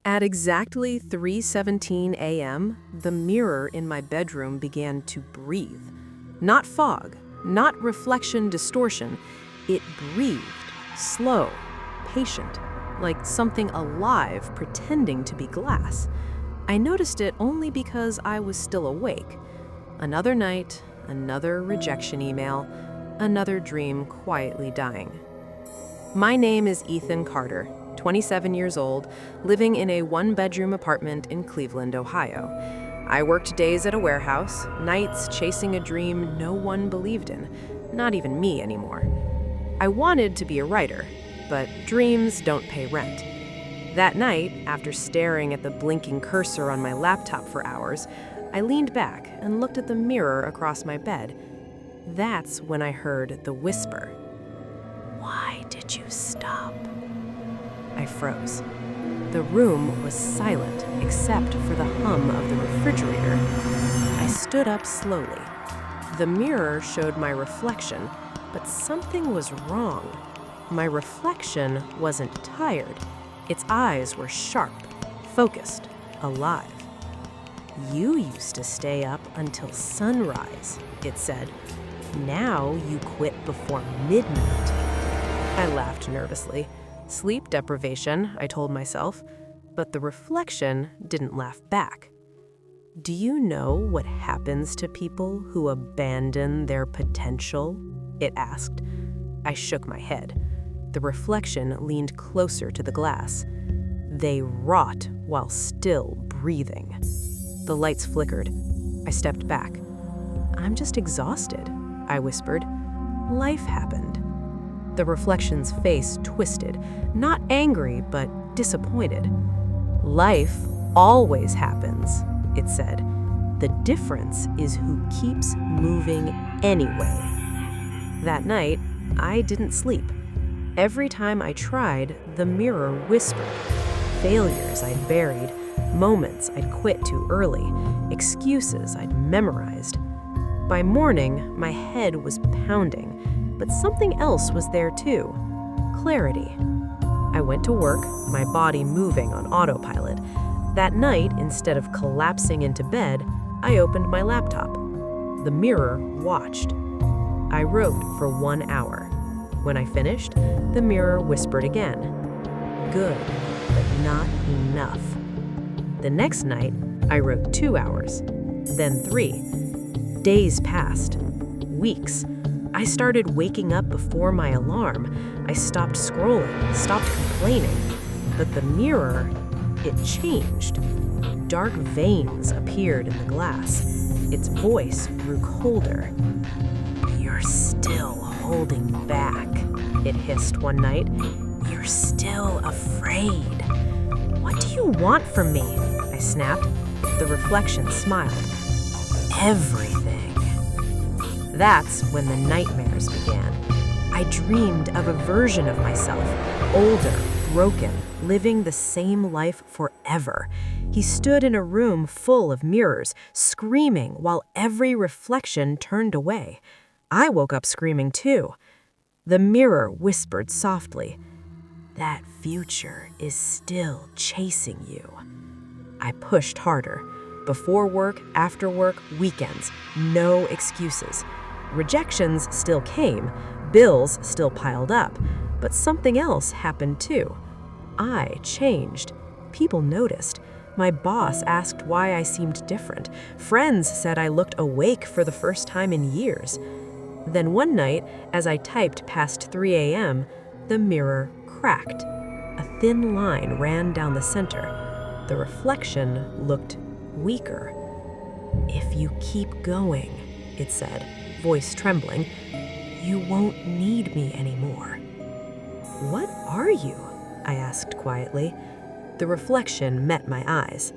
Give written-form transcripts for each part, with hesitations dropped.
At exactly 3:17 a.m., the mirror in my bedroom began to breathe. Not fog, not reflection distortion. It breathed, slow, patient, like something alive pretending to be glass. I noticed it only because I was still awake. Another night, another rejection email, another dream quietly dying. My name is Ethan Carter, 27 years old, living in a one-bedroom apartment in Cleveland, Ohio. I worked days at a warehouse, nights chasing a dream no one believed in, not even me anymore. I wanted to be a writer, but dreams don't pay rent. That night, after staring at the blinking cursor on my laptop for hours, I leaned back and looked at the mirror across my bed. That's when I heard the whisper. "Why did you stop?" I froze. The room was silent except for the hum of the refrigerator. I stood up slowly. The mirror showed my reflection, but something was wrong. My reflection wasn't tired. Its eyes were sharp, focused, alive. "You used to stay up until sunrise," it said. "Now you quit before midnight." I laughed nervously. Sleep deprivation, I told myself, but the reflection didn't laugh back. "Do you know what happens to people who abandon their potential?" it asked. I shook my head. The reflection leaned closer to the glass. "They rot while still breathing." The lights flickered. I stepped back. "I'm just exhausted," I whispered. "Life happened." The reflection's face twisted, not angry, but disappointed. "Life always happens," it said. "The difference is who keeps moving anyway." That night, I didn't sleep. Every time I tried, the mirror whispered. Failures I'd buried, moments I'd quit too early, excuses I'd memorized. By morning, my head was pounding, but something else was there too. Clarity. I went to work, my body moving on autopilot. That night, instead of collapsing into bed, I opened my laptop. The mirror watched. I wrote for 1 hour. When I finished, the mirror whispered again. "Good, but not enough." The next night, I wrote 2 hours, then 3. Days passed. Weeks. I started waking up before my alarm. I stopped scrolling, stopped complaining. But the mirror, it changed. Dark veins appeared in the glass. Its voice grew colder. "You're still holding back," it hissed one night. "You're still afraid." "What do you want from me?" I snapped. The reflection smiled. "Everything." That's when the nightmares began. I dreamed of a version of myself, older, broken, living the same life forever. He stood in a room full of mirrors, screaming while every reflection turned away. I woke up screaming too. The mirror whispered softly, "That future is still chasing you." I pushed harder. Before work, after work, weekends, no excuses. Rejections still came, bills still piled up, but something else happened too. I changed. People noticed. My boss asked why I seemed different. Friends said I looked awake for the first time in years. Then one night, as I typed past 3 a.m., the mirror cracked. A thin line ran down the center. The reflection looked weaker. "If you keep going," it said, voice trembling, "you won't need me anymore." "What are you?" I asked quietly. The reflection met my eyes.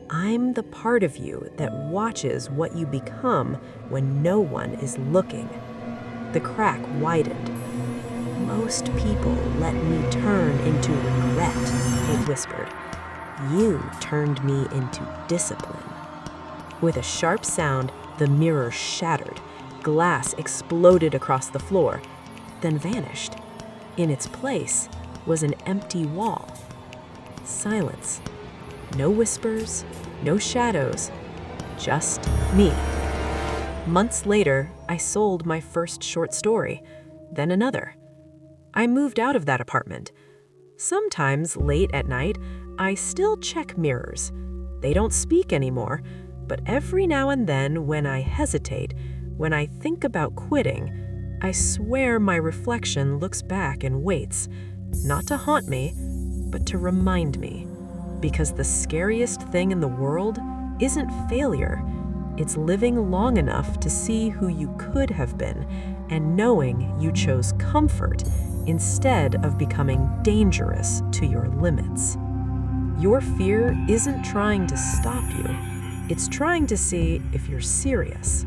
"I'm the part of you that watches what you become when no one is looking." The crack widened. "Most people let me turn into regret," it whispered. "You turned me into discipline." With a sharp sound, the mirror shattered. Glass exploded across the floor, then vanished. In its place was an empty wall. Silence. No whispers, no shadows, just me. Months later, I sold my first short story, then another. I moved out of that apartment. Sometimes late at night, I still check mirrors. They don't speak anymore, but every now and then when I hesitate, when I think about quitting, I swear my reflection looks back and waits, not to haunt me, but to remind me. Because the scariest thing in the world isn't failure. It's living long enough to see who you could have been and knowing you chose comfort instead of becoming dangerous to your limits. Your fear isn't trying to stop you. It's trying to see if you're serious.